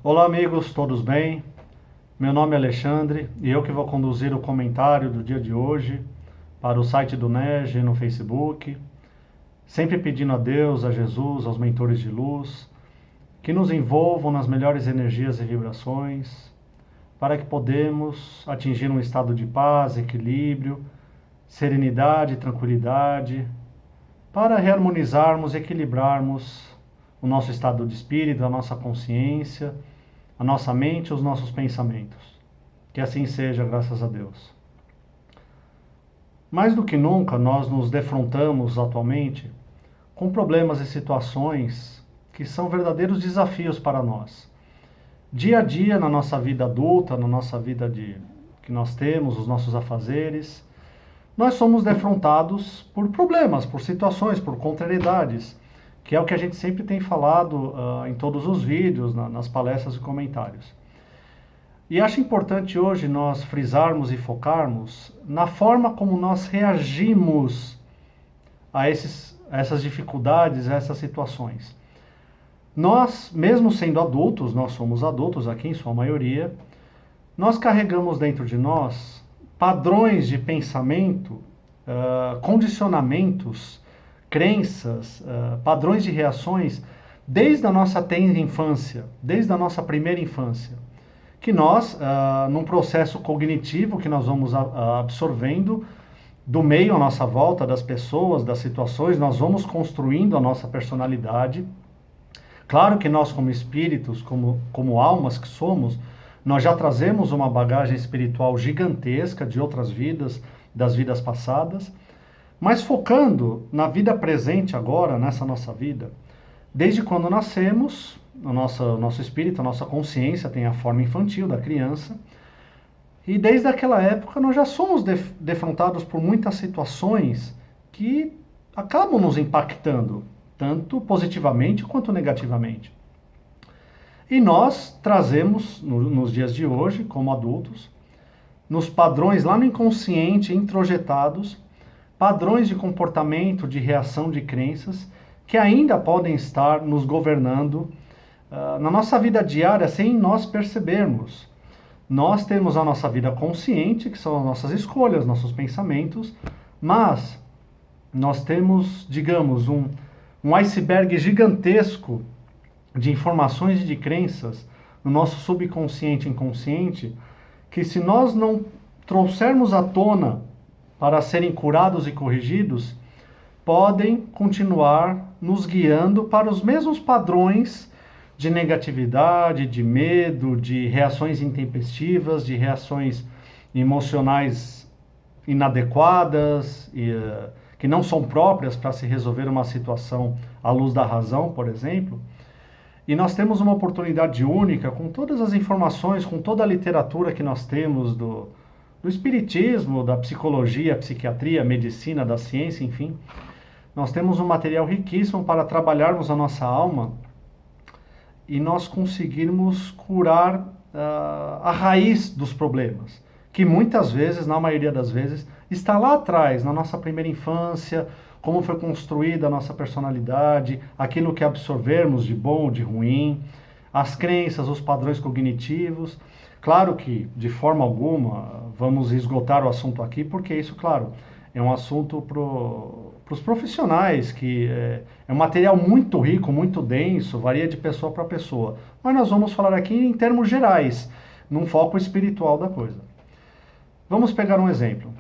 Olá amigos, todos bem? Meu nome é Alexandre e eu que vou conduzir o comentário do dia de hoje para o site do NERJ no Facebook, sempre pedindo a Deus, a Jesus, aos mentores de luz, que nos envolvam nas melhores energias e vibrações, para que podemos atingir um estado de paz, equilíbrio, serenidade e tranquilidade, para reharmonizarmos e equilibrarmos o nosso estado de espírito, a nossa consciência, a nossa mente e os nossos pensamentos. Que assim seja, graças a Deus. Mais do que nunca, nós nos defrontamos atualmente com problemas e situações que são verdadeiros desafios para nós. Dia a dia, na nossa vida adulta, na nossa vida que nós temos, os nossos afazeres, nós somos defrontados por problemas, por situações, por contrariedades, que é o que a gente sempre tem falado em todos os vídeos, nas palestras e comentários. E acho importante hoje nós frisarmos e focarmos na forma como nós reagimos a essas dificuldades, a essas situações. Nós, mesmo sendo adultos, nós somos adultos aqui em sua maioria, nós carregamos dentro de nós padrões de pensamento, condicionamentos, crenças, padrões de reações desde a nossa tenra infância, desde a nossa primeira infância, que nós, num processo cognitivo que nós vamos absorvendo do meio à nossa volta, das pessoas, das situações, nós vamos construindo a nossa personalidade. Claro que nós, como espíritos, como almas que somos, nós já trazemos uma bagagem espiritual gigantesca de outras vidas, das vidas passadas, mas focando na vida presente agora, nessa nossa vida, desde quando nascemos, o nosso espírito, a nossa consciência tem a forma infantil da criança, e desde aquela época nós já somos defrontados por muitas situações que acabam nos impactando, tanto positivamente quanto negativamente. E nós trazemos, nos dias de hoje, como adultos, nos padrões lá no inconsciente, introjetados, padrões de comportamento, de reação de crenças, que ainda podem estar nos governando na nossa vida diária sem nós percebermos. Nós temos a nossa vida consciente, que são as nossas escolhas, nossos pensamentos, mas nós temos, digamos, um iceberg gigantesco de informações e de crenças no nosso subconsciente e inconsciente, que se nós não trouxermos à tona para serem curados e corrigidos, podem continuar nos guiando para os mesmos padrões de negatividade, de medo, de reações intempestivas, de reações emocionais inadequadas, que não são próprias para se resolver uma situação à luz da razão, por exemplo. E nós temos uma oportunidade única, com todas as informações, com toda a literatura que nós temos do espiritismo, da psicologia, psiquiatria, medicina, da ciência, enfim. Nós temos um material riquíssimo para trabalharmos a nossa alma e nós conseguirmos curar a raiz dos problemas, que muitas vezes, na maioria das vezes, está lá atrás, na nossa primeira infância, como foi construída a nossa personalidade, aquilo que absorvermos de bom ou de ruim, as crenças, os padrões cognitivos. Claro que, de forma alguma, vamos esgotar o assunto aqui, porque isso, claro, é um assunto para os profissionais, que é um material muito rico, muito denso, varia de pessoa para pessoa. Mas nós vamos falar aqui em termos gerais, num foco espiritual da coisa. Vamos pegar um exemplo.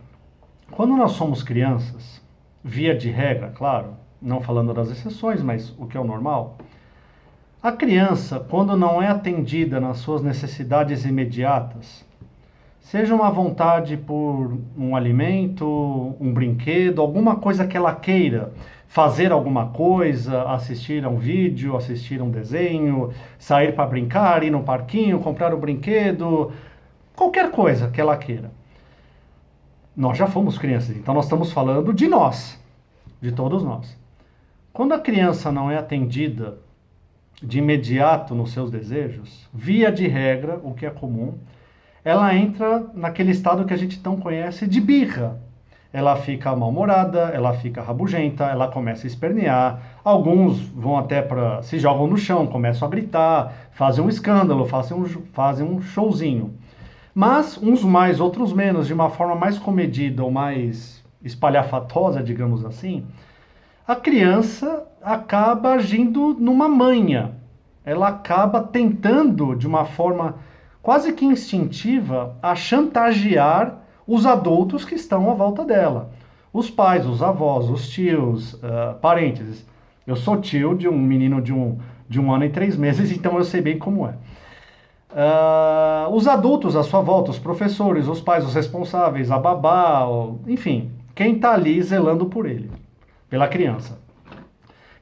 Quando nós somos crianças, via de regra, claro, não falando das exceções, mas o que é o normal, a criança, quando não é atendida nas suas necessidades imediatas, seja uma vontade por um alimento, um brinquedo, alguma coisa que ela queira, fazer alguma coisa, assistir a um vídeo, assistir a um desenho, sair para brincar, ir no parquinho, comprar o brinquedo, qualquer coisa que ela queira. Nós já fomos crianças, então nós estamos falando de nós, de todos nós. Quando a criança não é atendida de imediato nos seus desejos, via de regra, o que é comum, ela entra naquele estado que a gente tão conhece de birra. ela fica mal-humorada, ela fica rabugenta, ela começa a espernear. Alguns vão até para se jogam no chão, começam a gritar, fazem um escândalo, fazem um showzinho. Mas uns mais, outros menos, de uma forma mais comedida ou mais espalhafatosa, digamos assim, a criança acaba agindo numa manha. Ela acaba tentando, de uma forma quase que instintiva, a chantagear os adultos que estão à volta dela. Os pais, os avós, os tios, parênteses. Eu sou tio de um menino de 1 ano e 3 meses, então eu sei bem como é. Os adultos à sua volta, os professores, os pais, os responsáveis, a babá, enfim, quem está ali zelando por ele, pela criança.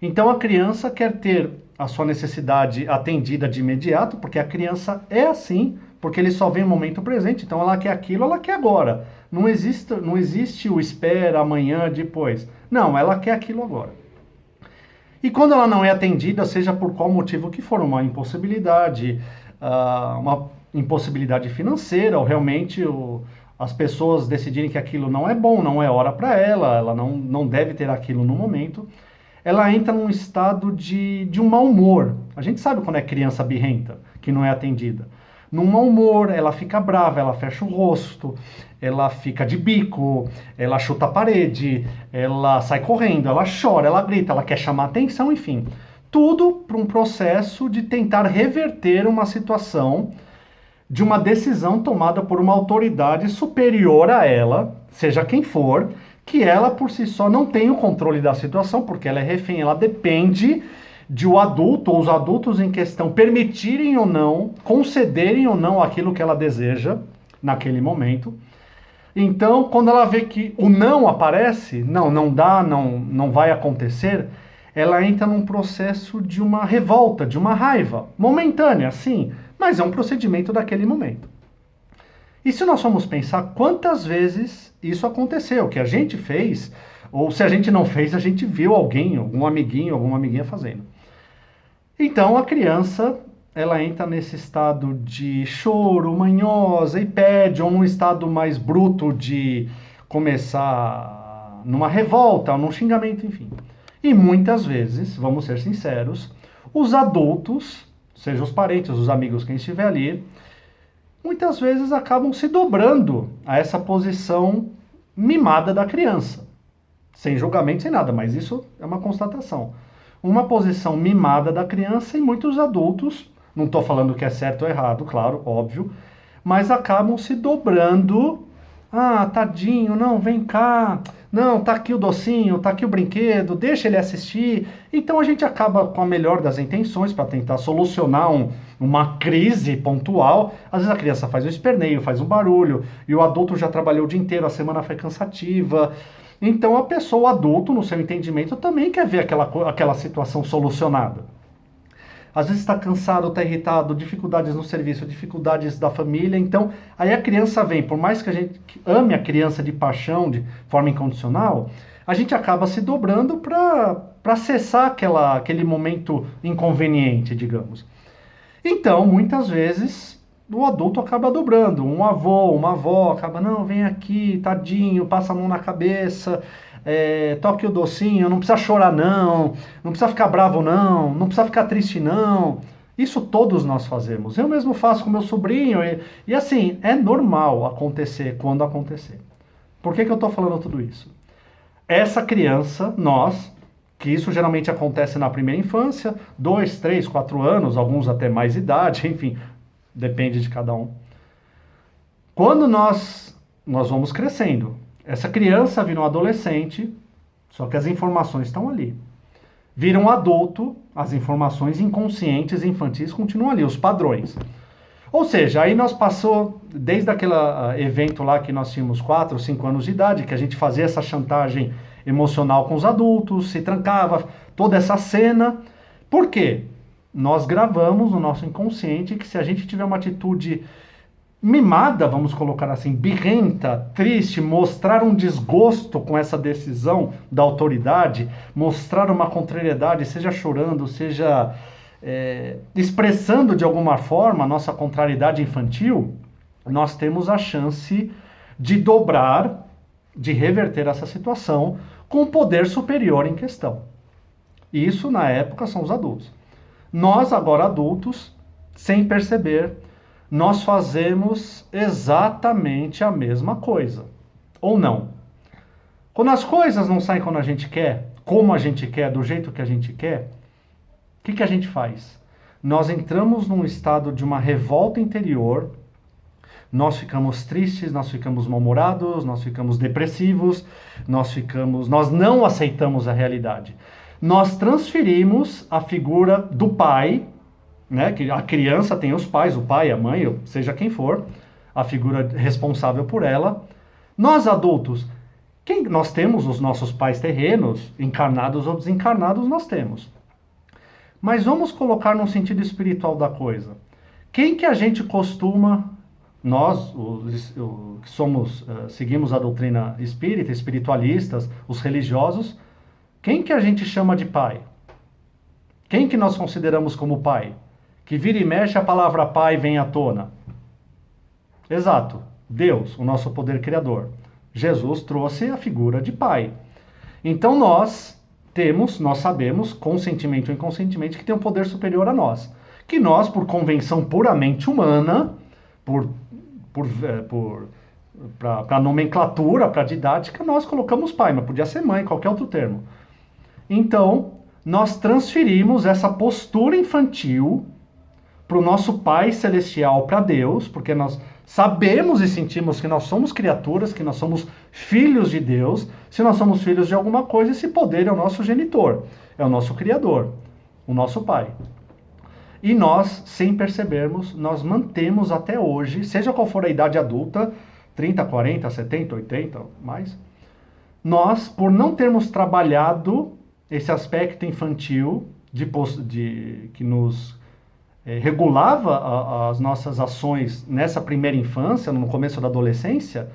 Então a criança quer ter a sua necessidade atendida de imediato, porque a criança é assim, porque ele só vê o momento presente, então ela quer aquilo, ela quer agora. Não existe o espera, amanhã, depois. Não, ela quer aquilo agora. E quando ela não é atendida, seja por qual motivo que for, uma impossibilidade financeira, ou realmente as pessoas decidirem que aquilo não é bom, não é hora para ela não deve ter aquilo no momento, ela entra num estado de um mau humor. A gente sabe quando é criança birrenta, que não é atendida. Num mau humor, ela fica brava, ela fecha o rosto, ela fica de bico, ela chuta a parede, ela sai correndo, ela chora, ela grita, ela quer chamar atenção, enfim. Tudo para um processo de tentar reverter uma situação de uma decisão tomada por uma autoridade superior a ela, seja quem for, que ela por si só não tem o controle da situação, porque ela é refém, ela depende de o adulto ou os adultos em questão permitirem ou não, concederem ou não aquilo que ela deseja naquele momento. Então, quando ela vê que o não aparece, não dá, não vai acontecer, ela entra num processo de uma revolta, de uma raiva, momentânea, sim, mas é um procedimento daquele momento. E se nós formos pensar quantas vezes isso aconteceu, que a gente fez, ou se a gente não fez, a gente viu alguém, algum amiguinho, alguma amiguinha fazendo. Então a criança, ela entra nesse estado de choro, manhosa e pede, ou num estado mais bruto de começar numa revolta, num xingamento, enfim. E muitas vezes, vamos ser sinceros, os adultos, seja os parentes, os amigos, quem estiver ali, muitas vezes acabam se dobrando a essa posição mimada da criança. Sem julgamento, sem nada, mas isso é uma constatação. Uma posição mimada da criança e muitos adultos, não estou falando que é certo ou errado, claro, óbvio, mas acabam se dobrando. Ah, tadinho, não, vem cá. Não, tá aqui o docinho, tá aqui o brinquedo, deixa ele assistir. Então a gente acaba com a melhor das intenções para tentar solucionar uma crise pontual. Às vezes a criança faz um esperneio, faz um barulho, e o adulto já trabalhou o dia inteiro, a semana foi cansativa. Então a pessoa, o adulto, no seu entendimento, também quer ver aquela situação solucionada. Às vezes está cansado, está irritado, dificuldades no serviço, dificuldades da família. Então, aí a criança vem, por mais que a gente ame a criança de paixão, de forma incondicional, a gente acaba se dobrando para cessar aquele momento inconveniente, digamos. Então, muitas vezes, o adulto acaba dobrando. Um avô, uma avó acaba, não, vem aqui, tadinho, passa a mão na cabeça, toque o docinho, não precisa chorar não precisa ficar bravo não precisa ficar triste não. Isso todos nós fazemos. Eu mesmo faço com meu sobrinho e assim, é normal acontecer quando acontecer. Por que eu estou falando tudo isso? Essa criança, que isso geralmente acontece na primeira infância, 2, 3, 4 anos, alguns até mais idade, enfim, depende de cada um. Quando nós vamos crescendo, essa criança vira um adolescente, só que as informações estão ali. Vira um adulto, as informações inconscientes e infantis continuam ali, os padrões. Ou seja, aí nós passou, desde aquele evento lá que nós tínhamos 4, 5 anos de idade, que a gente fazia essa chantagem emocional com os adultos, se trancava, toda essa cena. Por quê? Nós gravamos no nosso inconsciente que se a gente tiver uma atitude mimada, vamos colocar assim, birrenta, triste, mostrar um desgosto com essa decisão da autoridade, mostrar uma contrariedade, seja chorando, seja expressando de alguma forma a nossa contrariedade infantil, nós temos a chance de dobrar de reverter essa situação com o poder superior em questão. Isso, na época, são os adultos. Nós, agora adultos, sem perceber, nós fazemos exatamente a mesma coisa. Ou não. Quando as coisas não saem quando a gente quer, como a gente quer, do jeito que a gente quer, o que a gente faz? Nós entramos num estado de uma revolta interior, nós ficamos tristes, nós ficamos mal-humorados, nós ficamos depressivos, nós não aceitamos a realidade. Nós transferimos a figura do pai, né, que a criança tem os pais, o pai, a mãe, seja quem for, a figura responsável por ela. Nós adultos, nós temos os nossos pais terrenos, encarnados ou desencarnados, nós temos. Mas vamos colocar no sentido espiritual da coisa. Quem que a gente costuma, nós, que somos, seguimos a doutrina espírita, espiritualistas, os religiosos, quem que a gente chama de pai? Quem que nós consideramos como pai? Que vira e mexe a palavra pai vem à tona. Exato, Deus, o nosso poder criador. Jesus trouxe a figura de pai. Então nós sabemos, conscientemente ou inconscientemente, que tem um poder superior a nós. Que nós, por convenção puramente humana, para nomenclatura, para didática, nós colocamos pai, mas podia ser mãe, qualquer outro termo. Então, nós transferimos essa postura infantil para o nosso Pai Celestial, para Deus, porque nós sabemos e sentimos que nós somos criaturas, que nós somos filhos de Deus. Se nós somos filhos de alguma coisa, esse poder é o nosso genitor, é o nosso Criador, o nosso Pai. E nós, sem percebermos, nós mantemos até hoje, seja qual for a idade adulta, 30, 40, 70, 80, mais, nós, por não termos trabalhado esse aspecto infantil que nos regulava as nossas ações nessa primeira infância, no começo da adolescência,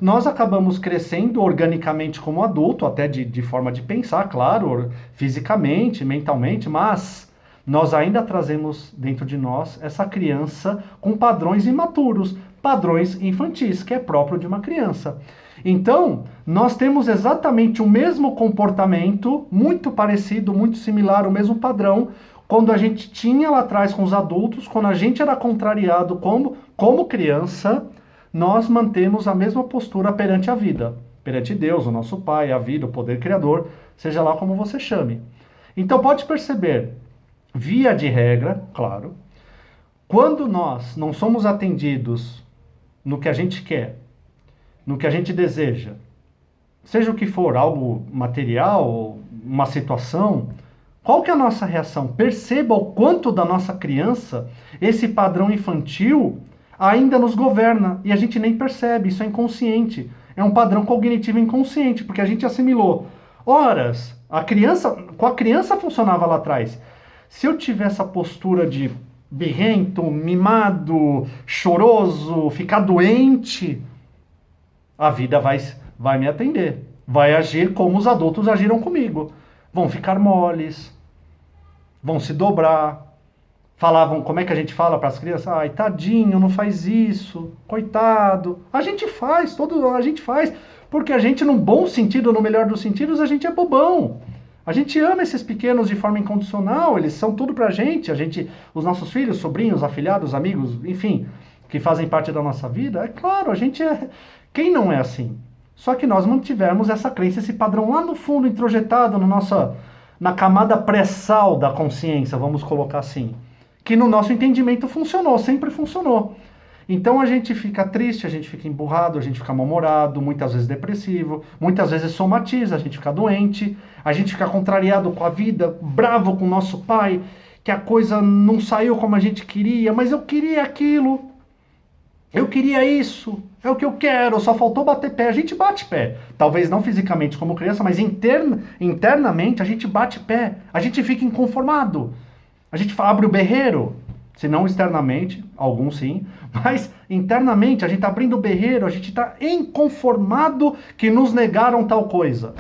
nós acabamos crescendo organicamente como adulto, até de forma de pensar, claro, fisicamente, mentalmente, mas nós ainda trazemos dentro de nós essa criança com padrões imaturos, padrões infantis, que é próprio de uma criança. Então, nós temos exatamente o mesmo comportamento, muito parecido, muito similar, o mesmo padrão, quando a gente tinha lá atrás com os adultos, quando a gente era contrariado como criança, nós mantemos a mesma postura perante a vida, perante Deus, o nosso Pai, a vida, o poder criador, seja lá como você chame. Então pode perceber, via de regra, claro, quando nós não somos atendidos no que a gente quer, no que a gente deseja, seja o que for, algo material, uma situação, qual que é a nossa reação? Perceba o quanto da nossa criança esse padrão infantil ainda nos governa e a gente nem percebe, isso é inconsciente. É um padrão cognitivo inconsciente, porque a gente assimilou. Horas, com a criança funcionava lá atrás. Se eu tiver essa postura de birrento, mimado, choroso, ficar doente, a vida vai me atender. Vai agir como os adultos agiram comigo. Vão ficar moles, vão se dobrar. Falavam, como é que a gente fala para as crianças? Ai, tadinho, não faz isso, coitado. A gente faz, a gente faz, porque a gente, num bom sentido, no melhor dos sentidos, a gente é bobão. A gente ama esses pequenos de forma incondicional, eles são tudo pra gente, os nossos filhos, sobrinhos, afilhados, amigos, enfim, que fazem parte da nossa vida. É claro, a gente é... Quem não é assim? Só que nós mantivemos essa crença, esse padrão lá no fundo, introjetado na camada pré-sal da consciência, vamos colocar assim, que no nosso entendimento funcionou, sempre funcionou. Então a gente fica triste, a gente fica emburrado, a gente fica mal-humorado, muitas vezes depressivo, muitas vezes somatiza, a gente fica doente, a gente fica contrariado com a vida, bravo com o nosso pai, que a coisa não saiu como a gente queria, mas eu queria aquilo, eu queria isso, é o que eu quero, só faltou bater pé. A gente bate pé, talvez não fisicamente como criança, mas internamente a gente bate pé, a gente fica inconformado, a gente abre o berreiro. Se não externamente, alguns sim, mas internamente a gente está abrindo o berreiro, a gente está inconformado que nos negaram tal coisa.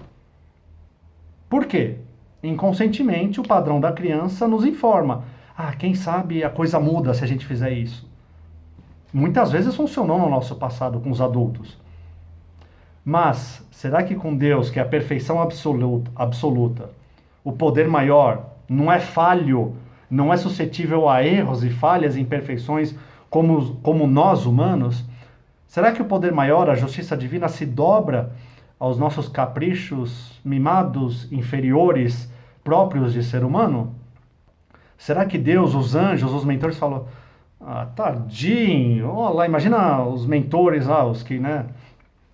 Por quê? Inconscientemente o padrão da criança nos informa. Quem sabe a coisa muda se a gente fizer isso. Muitas vezes funcionou no nosso passado com os adultos. Mas, será que com Deus, que é a perfeição absoluta, o poder maior, não é falho, não é suscetível a erros e falhas e imperfeições como nós humanos? Será que o poder maior, a justiça divina, se dobra aos nossos caprichos mimados, inferiores, próprios de ser humano? Será que Deus, os anjos, os mentores falam, ah, tadinho, ó lá, imagina os mentores lá, os que, né,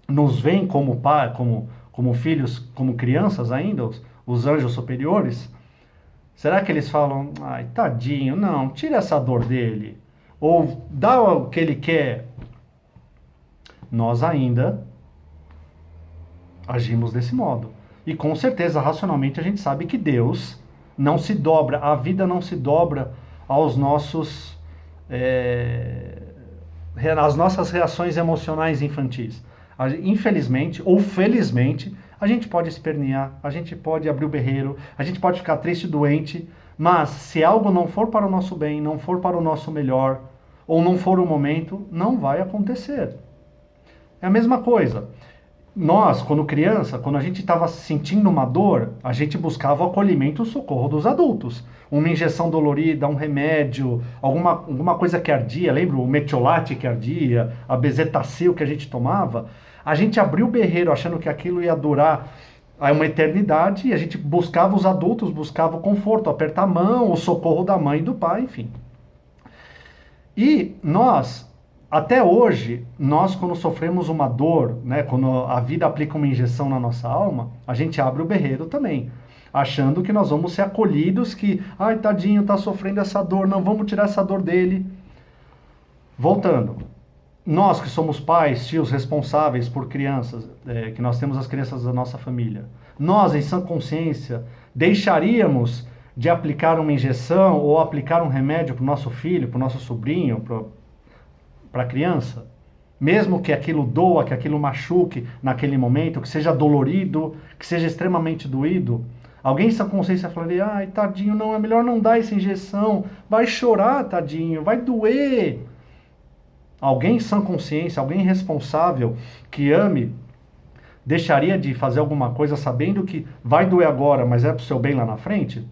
nos veem como pai, como filhos, como crianças ainda, os anjos superiores? Será que eles falam, ai, tadinho, não, tira essa dor dele, ou dá o que ele quer? Nós ainda agimos desse modo. E com certeza, racionalmente, a gente sabe que Deus não se dobra, a vida não se dobra aos nossos, às nossas reações emocionais infantis. Infelizmente, ou felizmente, a gente pode espernear, a gente pode abrir o berreiro, a gente pode ficar triste e doente, mas se algo não for para o nosso bem, não for para o nosso melhor, ou não for o momento, não vai acontecer. É a mesma coisa. Nós, quando criança, quando a gente estava sentindo uma dor, a gente buscava o acolhimento e o socorro dos adultos. Uma injeção dolorida, um remédio, alguma coisa que ardia, lembra o metiolate que ardia, a bezetacil que a gente tomava? A gente abriu o berreiro achando que aquilo ia durar uma eternidade e a gente buscava os adultos, buscava o conforto, apertar a mão, o socorro da mãe e do pai, enfim. E nós, até hoje, nós quando sofremos uma dor, né, quando a vida aplica uma injeção na nossa alma, a gente abre o berreiro também, achando que nós vamos ser acolhidos, que, ai, tadinho, tá sofrendo essa dor, não vamos tirar essa dor dele. Voltando, nós que somos pais, tios responsáveis por crianças, que nós temos as crianças da nossa família, nós, em sã consciência, deixaríamos de aplicar uma injeção ou aplicar um remédio para o nosso filho, para o nosso sobrinho, para a criança, mesmo que aquilo doa, que aquilo machuque naquele momento, que seja dolorido, que seja extremamente doído, alguém em sua consciência falaria, ai, tadinho, não, é melhor não dar essa injeção, vai chorar, tadinho, vai doer. Alguém em sã consciência, alguém responsável, que ame, deixaria de fazer alguma coisa sabendo que vai doer agora, mas é para o seu bem lá na frente?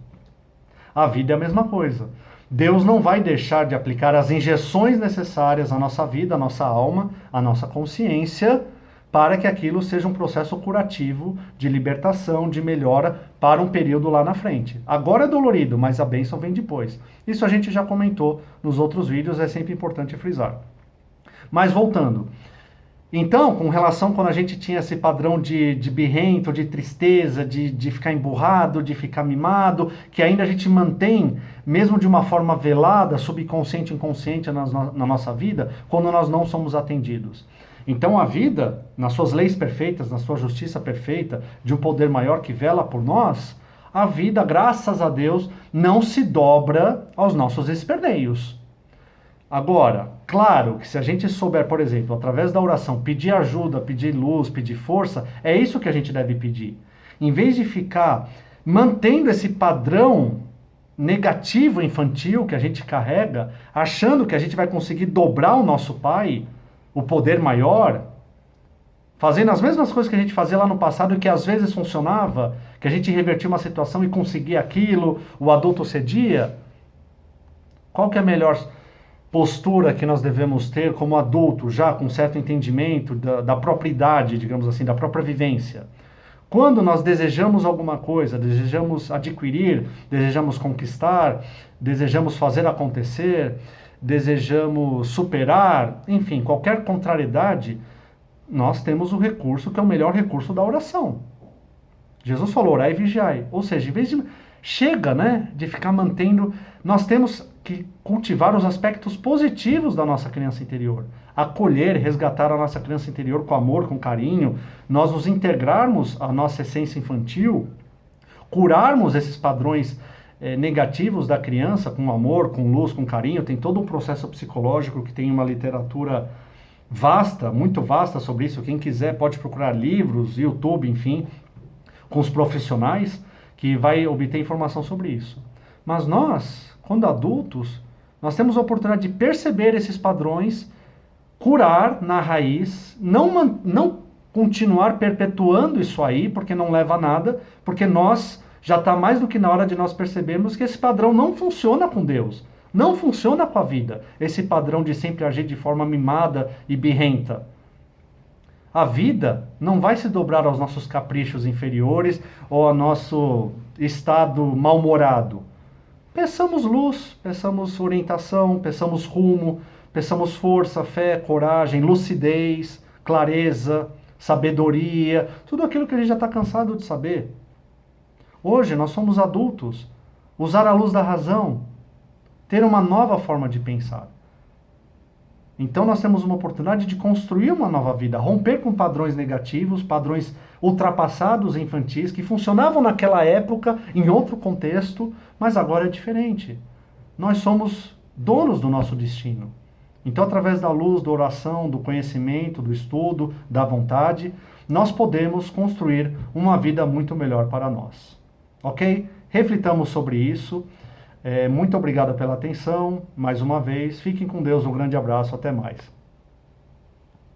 A vida é a mesma coisa. Deus não vai deixar de aplicar as injeções necessárias à nossa vida, à nossa alma, à nossa consciência, para que aquilo seja um processo curativo de libertação, de melhora para um período lá na frente. Agora é dolorido, mas a bênção vem depois. Isso a gente já comentou nos outros vídeos, é sempre importante frisar. Mas voltando. Então, com relação quando a gente tinha esse padrão de birrento, de tristeza, de ficar emburrado, de ficar mimado, que ainda a gente mantém, mesmo de uma forma velada, subconsciente, inconsciente na nossa vida, quando nós não somos atendidos. Então a vida, nas suas leis perfeitas, na sua justiça perfeita, de um poder maior que vela por nós, a vida, graças a Deus, não se dobra aos nossos esperneios. Agora, claro que se a gente souber, por exemplo, através da oração, pedir ajuda, pedir luz, pedir força, é isso que a gente deve pedir. Em vez de ficar mantendo esse padrão negativo infantil que a gente carrega, achando que a gente vai conseguir dobrar o nosso pai, o poder maior, fazendo as mesmas coisas que a gente fazia lá no passado e que às vezes funcionava, que a gente revertia uma situação e conseguia aquilo, o adulto cedia. Qual que é a melhor postura que nós devemos ter como adulto, já com certo entendimento da propriedade, digamos assim, da própria vivência? Quando nós desejamos alguma coisa, desejamos adquirir, desejamos conquistar, desejamos fazer acontecer, desejamos superar, enfim, qualquer contrariedade, nós temos o recurso que é o melhor recurso da oração. Jesus falou, orai e vigiai. Ou seja, em vez de... Chega, né, de ficar mantendo... Nós temos que cultivar os aspectos positivos da nossa criança interior. Acolher, resgatar a nossa criança interior com amor, com carinho. Nós nos integrarmos à nossa essência infantil. Curarmos esses padrões negativos da criança com amor, com luz, com carinho. Tem todo um processo psicológico que tem uma literatura vasta, muito vasta sobre isso. Quem quiser pode procurar livros, YouTube, enfim, com os profissionais que vai obter informação sobre isso. Mas nós, quando adultos, nós temos a oportunidade de perceber esses padrões, curar na raiz, não continuar perpetuando isso aí, porque não leva a nada, porque nós já está mais do que na hora de nós percebermos que esse padrão não funciona com Deus, não funciona com a vida, esse padrão de sempre agir de forma mimada e birrenta. A vida não vai se dobrar aos nossos caprichos inferiores ou ao nosso estado mal-humorado. Peçamos luz, peçamos orientação, peçamos rumo, peçamos força, fé, coragem, lucidez, clareza, sabedoria, tudo aquilo que a gente já está cansado de saber. Hoje nós somos adultos. Usar a luz da razão, ter uma nova forma de pensar. Então nós temos uma oportunidade de construir uma nova vida, romper com padrões negativos, padrões ultrapassados infantis, que funcionavam naquela época, em outro contexto, mas agora é diferente. Nós somos donos do nosso destino. Então, através da luz, da oração, do conhecimento, do estudo, da vontade, nós podemos construir uma vida muito melhor para nós. Ok? Reflitamos sobre isso. Muito obrigado pela atenção, mais uma vez. Fiquem com Deus, um grande abraço, até mais.